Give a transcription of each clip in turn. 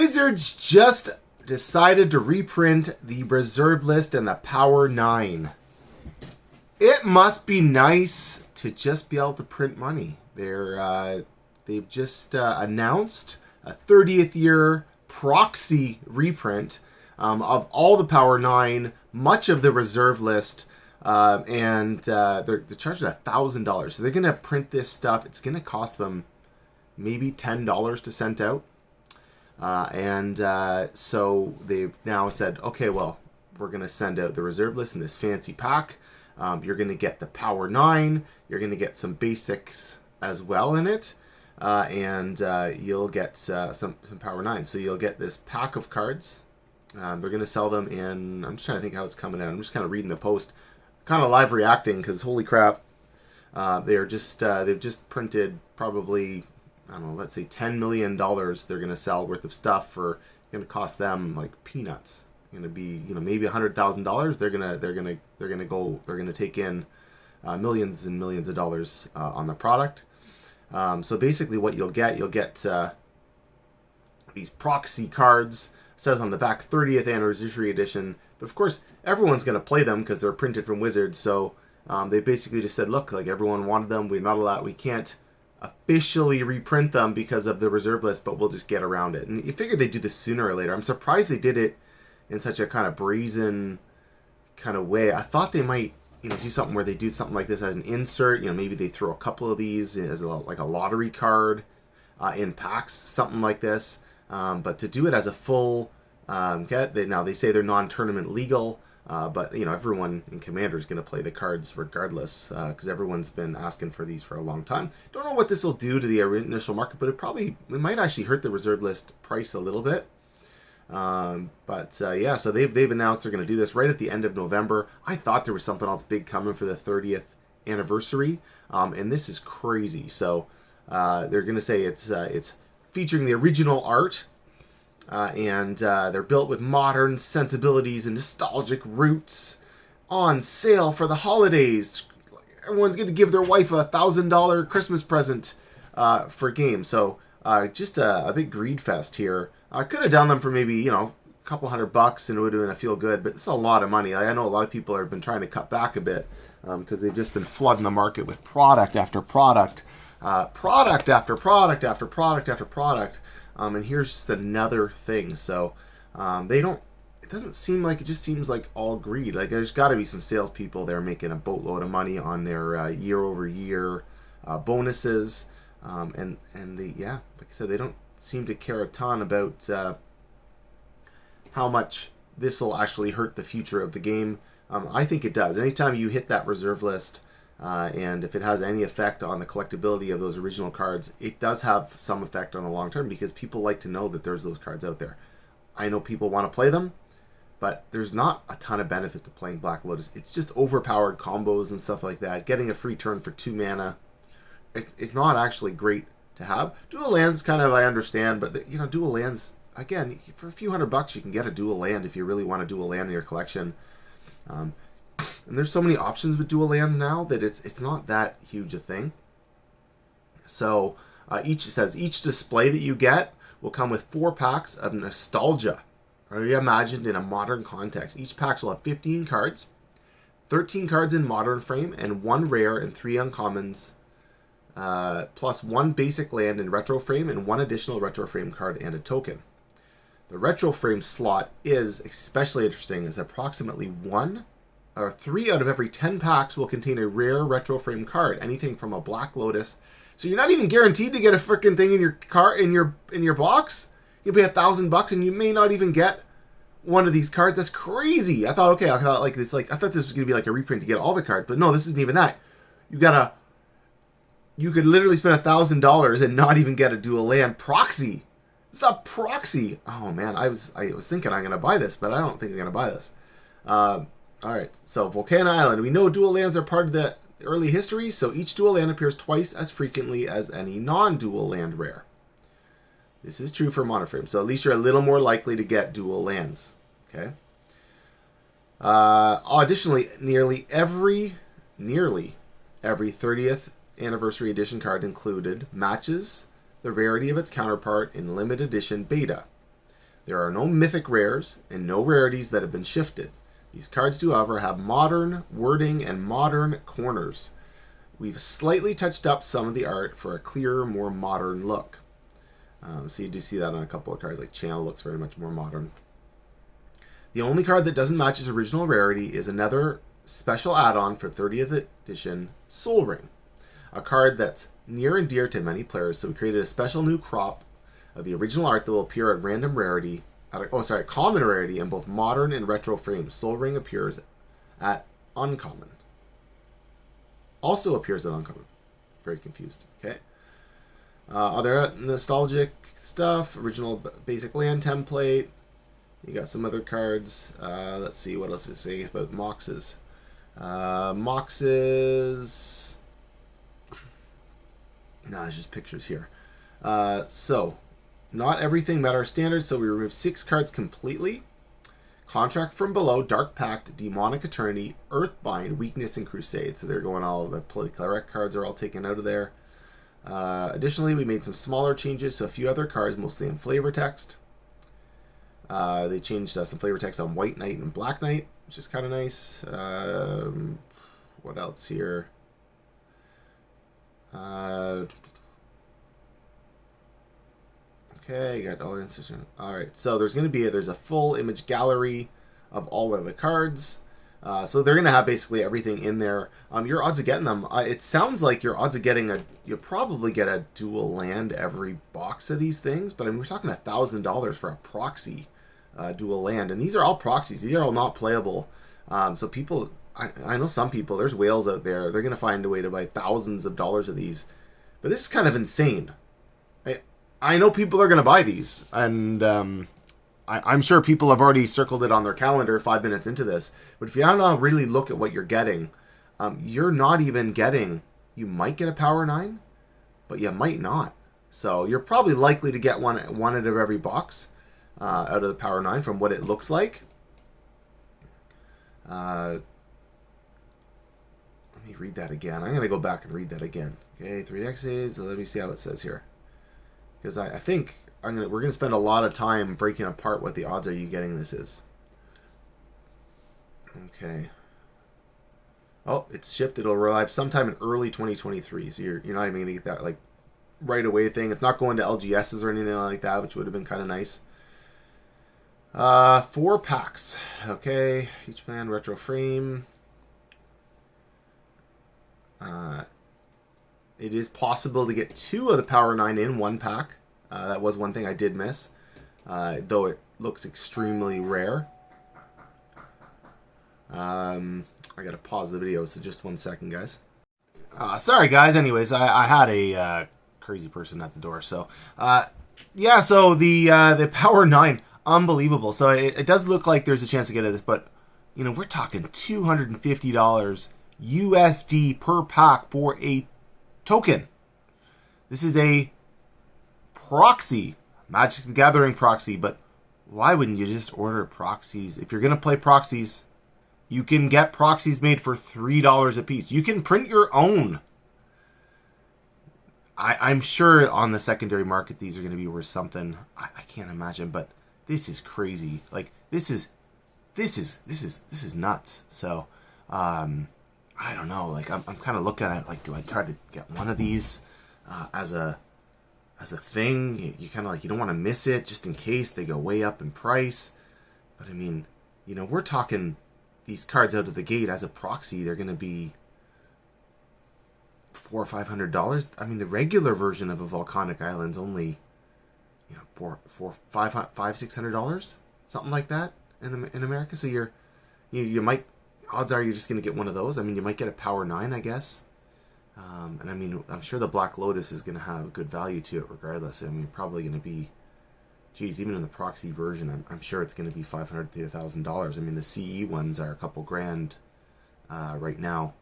Wizards just decided to reprint the Reserve List and the Power 9. It must be nice to just be able to print money. They've just announced a 30th year proxy reprint of all the Power 9, much of the Reserve List, and they're charging $1,000. So they're going to print this stuff. It's going to cost them maybe $10 to send out. So they've now said, okay, well, we're going to send out the Reserve List in this fancy pack. You're going to get the Power 9. You're going to get some basics as well in it. You'll get some Power 9. So you'll get this pack of cards. They're going to sell them in... I'm just trying to think how it's coming out. I'm just kind of reading the post. Kind of live reacting because holy crap. They've just printed probably... I don't know, let's say $10 million they're going to sell worth of stuff for going to cost them like peanuts. Going to be, maybe $100,000. They're going to take in millions and millions of dollars on the product. So basically what you'll get these proxy cards. It says on the back 30th anniversary edition, but of course everyone's going to play them because they're printed from Wizards. So they basically just said, look, like everyone wanted them. We're not allowed, we can't officially reprint them because of the Reserve List, but we'll just get around it. And you figure they'd do this sooner or later. I'm surprised they did it in such a kind of brazen kind of way. I thought they might, do something where they do something like this as an insert. Maybe they throw a couple of these as like a lottery card in packs, something like this. But to do it as a full get, now they say they're non-tournament legal. But everyone in Commander is going to play the cards regardless, because everyone's been asking for these for a long time. Don't know what this will do to the initial market, but it might actually hurt the Reserve List price a little bit. So they've announced they're going to do this right at the end of November. I thought there was something else big coming for the 30th anniversary, and this is crazy. So they're going to say it's featuring the original art. They're built with modern sensibilities and nostalgic roots, on sale for the holidays. Everyone's going to give their wife a $1,000 Christmas present for games. So just a big greed fest here. I could have done them for maybe a couple $100 and it would have been a feel good, but it's a lot of money. I know a lot of people have been trying to cut back a bit because they've just been flooding the market with product after product, product after product after product after product. And here's just another thing. So it doesn't seem like, it just seems like all greed. Like there's got to be some salespeople there making a boatload of money on their year over year bonuses. Like I said, they don't seem to care a ton about how much this will actually hurt the future of the game. I think it does. Anytime you hit that Reserve List, and if it has any effect on the collectability of those original cards, it does have some effect on the long term because people like to know that there's those cards out there. I know people want to play them, but there's not a ton of benefit to playing Black Lotus. It's just overpowered combos and stuff like that. Getting a free turn for 2 mana, it's not actually great to have. Dual lands kind of I understand, but dual lands, again, for a few $100 you can get a dual land if you really want a dual land in your collection. And there's so many options with dual lands now that it's not that huge a thing. So each display that you get will come with 4 packs of nostalgia, reimagined in a modern context. Each pack will have 15 cards, 13 cards in modern frame, and 1 rare and 3 uncommons, plus 1 basic land in retro frame and 1 additional retro frame card and a token. The retro frame slot is especially interesting, as approximately 3 out of every 10 packs will contain a rare retro frame card, anything from a Black Lotus. So you're not even guaranteed to get a freaking thing in your car in your box. You pay $1,000 and you may not even get one of these cards. That's crazy. I thought this was gonna be like a reprint to get all the cards, but no, this isn't even that. You could literally spend $1,000 and not even get a dual land proxy. It's a proxy. Oh man, I was thinking I'm gonna buy this, but I don't think I'm gonna buy this. Alright, so Volcano Island. We know dual lands are part of the early history, so each dual land appears twice as frequently as any non-dual land rare. This is true for monoframe, so at least you're a little more likely to get dual lands. Okay. Additionally, nearly every 30th anniversary edition card included matches the rarity of its counterpart in limited edition beta. There are no mythic rares and no rarities that have been shifted. These cards do, however, have modern wording and modern corners. We've slightly touched up some of the art for a clearer, more modern look. So you do see that on a couple of cards, like Channel looks very much more modern. The only card that doesn't match its original rarity is another special add-on for 30th edition, Soul Ring. A card that's near and dear to many players, so we created a special new crop of the original art that will appear at random rarity, common rarity in both modern and retro frames. Soul Ring appears at uncommon. Also appears at uncommon. Very confused. Okay. Other nostalgic stuff, original basic land template. You got some other cards. Let's see what else is saying about Moxes. Moxes. No, it's just pictures here. So, not everything met our standards, so we removed 6 cards completely. Contract from Below, Dark Pact, Demonic Eternity, Earthbind, Weakness, and Crusade. So they're going all, the politically correct cards are all taken out of there. Additionally, we made some smaller changes, so a few other cards, mostly in flavor text. They changed some flavor text on White Knight and Black Knight, which is kind of nice. What else here? Okay, got all the incision. All right, so there's a full image gallery of all of the cards. So they're gonna have basically everything in there. Your odds of getting them, it sounds like your odds of getting you'll probably get a dual land every box of these things. But I mean, we're talking $1,000 for a proxy dual land, and these are all proxies. These are all not playable. So people, I know some people. There's whales out there. They're gonna find a way to buy thousands of dollars of these. But this is kind of insane. I know people are going to buy these, and I'm sure people have already circled it on their calendar 5 minutes into this. But if you don't really look at what you're getting, you're not even getting... You might get a Power 9, but you might not. So you're probably likely to get one out of every box out of the Power 9 from what it looks like. Let me read that again. I'm going to go back and read that again. Okay, 3 X's. Let me see how it says here. Because I think we're going to spend a lot of time breaking apart what the odds are you getting this is. Okay. Oh, it's shipped. It'll arrive sometime in early 2023. So you're not even going to get that like right away thing. It's not going to LGSs or anything like that, which would have been kind of nice. 4 packs. Okay. Each man retro frame. It is possible to get 2 of the Power 9 in 1 pack. That was one thing I did miss, though it looks extremely rare. I gotta pause the video, so just 1 second, guys. Sorry, guys. Anyways, I had a crazy person at the door. So, yeah. So the Power 9, unbelievable. So it does look like there's a chance to get at this, but you know we're talking $250 USD per pack for a token. This is a proxy, Magic the Gathering proxy, but why wouldn't you just order proxies? If you're going to play proxies, you can get proxies made for $3 a piece. You can print your own. I'm sure on the secondary market these are going to be worth something. I can't imagine, but this is crazy. Like this is nuts. So I don't know. Like I'm kind of looking at it, like, do I try to get one of these as a thing? You kind of like, you don't want to miss it just in case they go way up in price. But I mean, you know, we're talking these cards out of the gate as a proxy. They're going to be $400 or $500. I mean, the regular version of a Volcanic Island's only, you know, $600, something like that in America. So you might. Odds are you're just going to get one of those. I mean, you might get a Power 9, I guess. And I mean, I'm sure the Black Lotus is going to have good value to it regardless. I mean, probably going to be, geez, even in the proxy version, I'm sure it's going to be $500 to $1,000. I mean, the CE ones are a couple grand right now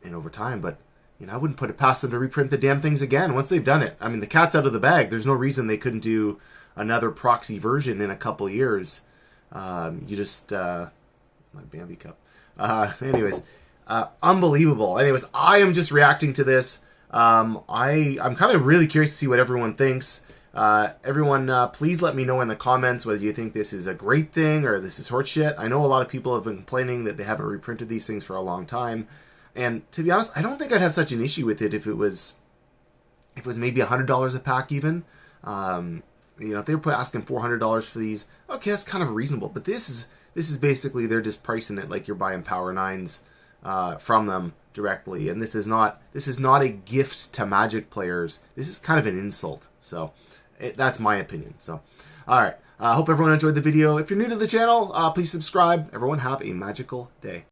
and over time. But, you know, I wouldn't put it past them to reprint the damn things again once they've done it. I mean, the cat's out of the bag. There's no reason they couldn't do another proxy version in a couple years. You just... my Bambi cup. Anyways, unbelievable. Anyways, I am just reacting to this. I'm kind of really curious to see what everyone thinks. Everyone, please let me know in the comments whether you think this is a great thing or this is horseshit. I know a lot of people have been complaining that they haven't reprinted these things for a long time. And to be honest, I don't think I'd have such an issue with it if it was maybe $100 a pack even. If they were asking $400 for these, okay, that's kind of reasonable. But this is basically they're just pricing it like you're buying Power 9s from them directly, and this is not a gift to Magic players. This is kind of an insult. So that's my opinion. So, all right. I hope everyone enjoyed the video. If you're new to the channel, please subscribe. Everyone have a magical day.